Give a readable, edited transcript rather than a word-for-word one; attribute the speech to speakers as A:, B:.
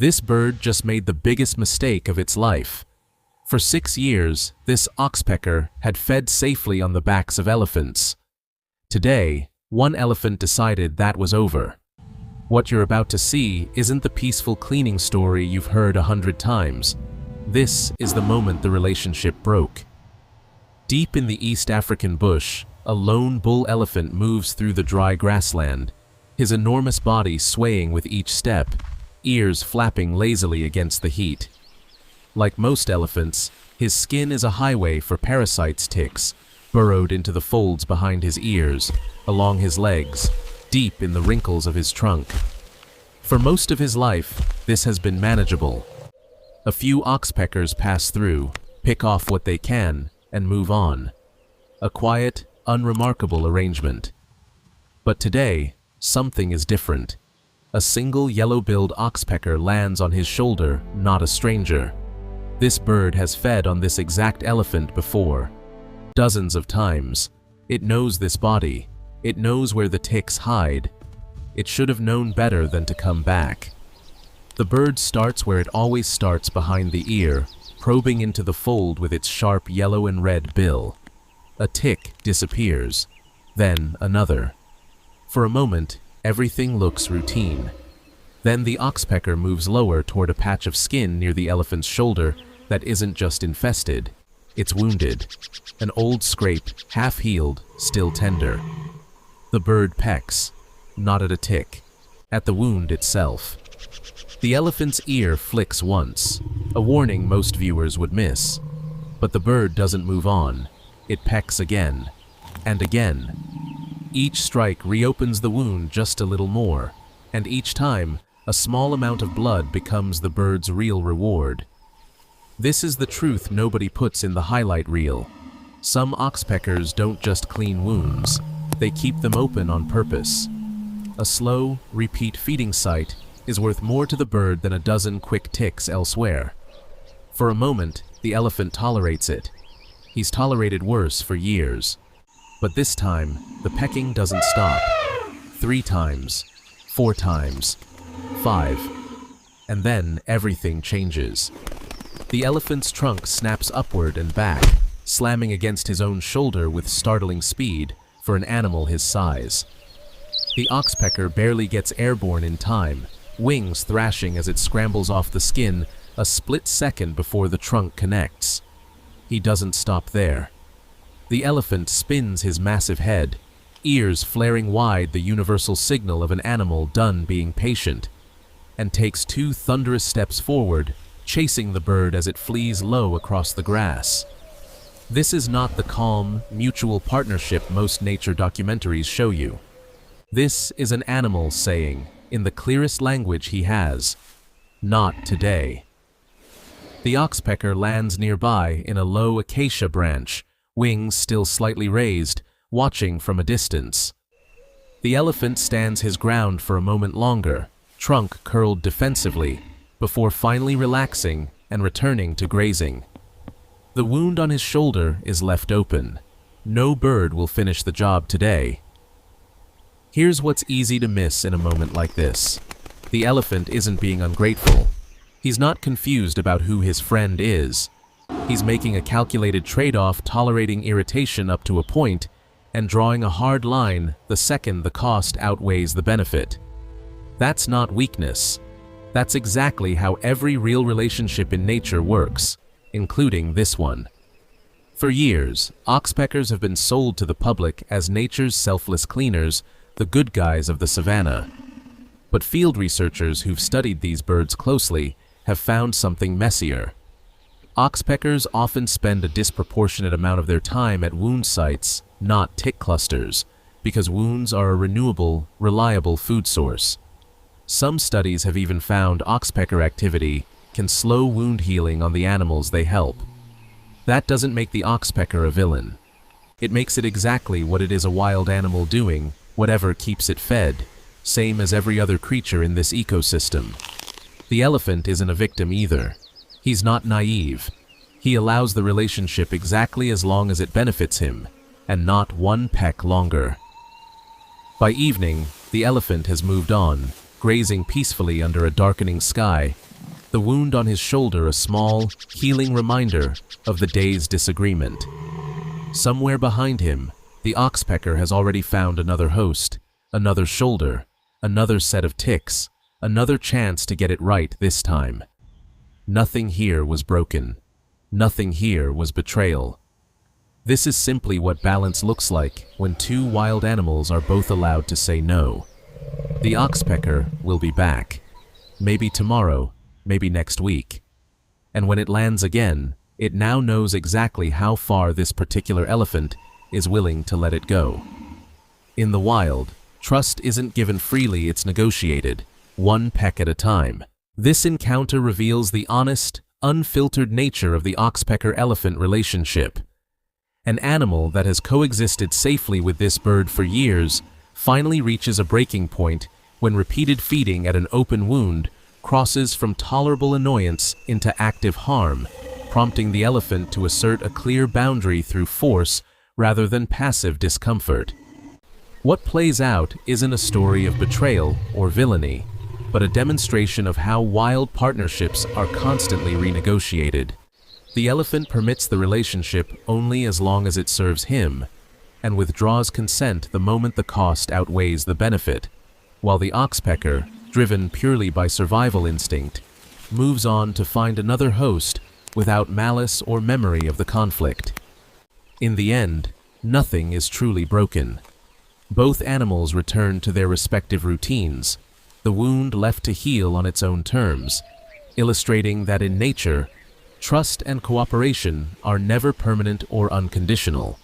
A: This bird just made the biggest mistake of its life. For 6 years, this oxpecker had fed safely on the backs of elephants. Today, one elephant decided that was over. What you're about to see isn't the peaceful cleaning story you've heard 100 times. This is the moment the relationship broke. Deep in the East African bush, a lone bull elephant moves through the dry grassland, his enormous body swaying with each step, ears flapping lazily against the heat. Like most elephants, his skin is a highway for parasites, ticks, burrowed into the folds behind his ears, along his legs, deep in the wrinkles of his trunk. For most of his life, this has been manageable. A few oxpeckers pass through, pick off what they can, and move on. A quiet, unremarkable arrangement. But today, something is different. A single yellow-billed oxpecker lands on his shoulder, not a stranger. This bird has fed on this exact elephant before. Dozens of times. It knows this body. It knows where the ticks hide. It should have known better than to come back. The bird starts where it always starts, behind the ear, probing into the fold with its sharp yellow and red bill. A tick disappears. Then another. For a moment, everything looks routine. Then the oxpecker moves lower toward a patch of skin near the elephant's shoulder that isn't just infested, it's wounded. An old scrape, half-healed, still tender. The bird pecks, not at a tick, at the wound itself. The elephant's ear flicks once, a warning most viewers would miss. But the bird doesn't move on. It pecks again, and again. Each strike reopens the wound just a little more, and each time, a small amount of blood becomes the bird's real reward. This is the truth nobody puts in the highlight reel. Some oxpeckers don't just clean wounds, they keep them open on purpose. A slow, repeat feeding site is worth more to the bird than a dozen quick ticks elsewhere. For a moment, the elephant tolerates it. He's tolerated worse for years. But this time, the pecking doesn't stop. 3 times, 4 times, 5. And then everything changes. The elephant's trunk snaps upward and back, slamming against his own shoulder with startling speed for an animal his size. The oxpecker barely gets airborne in time, wings thrashing as it scrambles off the skin a split second before the trunk connects. He doesn't stop there. The elephant spins his massive head, ears flaring wide, the universal signal of an animal done being patient, and takes 2 thunderous steps forward, chasing the bird as it flees low across the grass. This is not the calm, mutual partnership most nature documentaries show you. This is an animal saying, in the clearest language he has, "Not today." The oxpecker lands nearby in a low acacia branch, wings still slightly raised, watching from a distance. The elephant stands his ground for a moment longer, trunk curled defensively, before finally relaxing and returning to grazing. The wound on his shoulder is left open. No bird will finish the job today. Here's what's easy to miss in a moment like this. The elephant isn't being ungrateful. He's not confused about who his friend is. He's making a calculated trade-off, tolerating irritation up to a point, and drawing a hard line the second the cost outweighs the benefit. That's not weakness. That's exactly how every real relationship in nature works, including this one. For years, oxpeckers have been sold to the public as nature's selfless cleaners, the good guys of the savannah. But field researchers who've studied these birds closely have found something messier. Oxpeckers often spend a disproportionate amount of their time at wound sites, not tick clusters, because wounds are a renewable, reliable food source. Some studies have even found oxpecker activity can slow wound healing on the animals they help. That doesn't make the oxpecker a villain. It makes it exactly what it is, a wild animal doing whatever keeps it fed, same as every other creature in this ecosystem. The elephant isn't a victim either. He's not naive. He allows the relationship exactly as long as it benefits him, and not one peck longer. By evening, the elephant has moved on, grazing peacefully under a darkening sky, the wound on his shoulder a small, healing reminder of the day's disagreement. Somewhere behind him, the oxpecker has already found another host, another shoulder, another set of ticks, another chance to get it right this time. Nothing here was broken. Nothing here was betrayal. This is simply what balance looks like when two wild animals are both allowed to say no. The oxpecker will be back. Maybe tomorrow, maybe next week. And when it lands again, it now knows exactly how far this particular elephant is willing to let it go. In the wild, trust isn't given freely, it's negotiated, one peck at a time. This encounter reveals the honest, unfiltered nature of the oxpecker-elephant relationship. An animal that has coexisted safely with this bird for years finally reaches a breaking point when repeated feeding at an open wound crosses from tolerable annoyance into active harm, prompting the elephant to assert a clear boundary through force rather than passive discomfort. What plays out isn't a story of betrayal or villainy, but a demonstration of how wild partnerships are constantly renegotiated. The elephant permits the relationship only as long as it serves him, and withdraws consent the moment the cost outweighs the benefit, while the oxpecker, driven purely by survival instinct, moves on to find another host without malice or memory of the conflict. In the end, nothing is truly broken. Both animals return to their respective routines, the wound left to heal on its own terms, illustrating that in nature, trust and cooperation are never permanent or unconditional.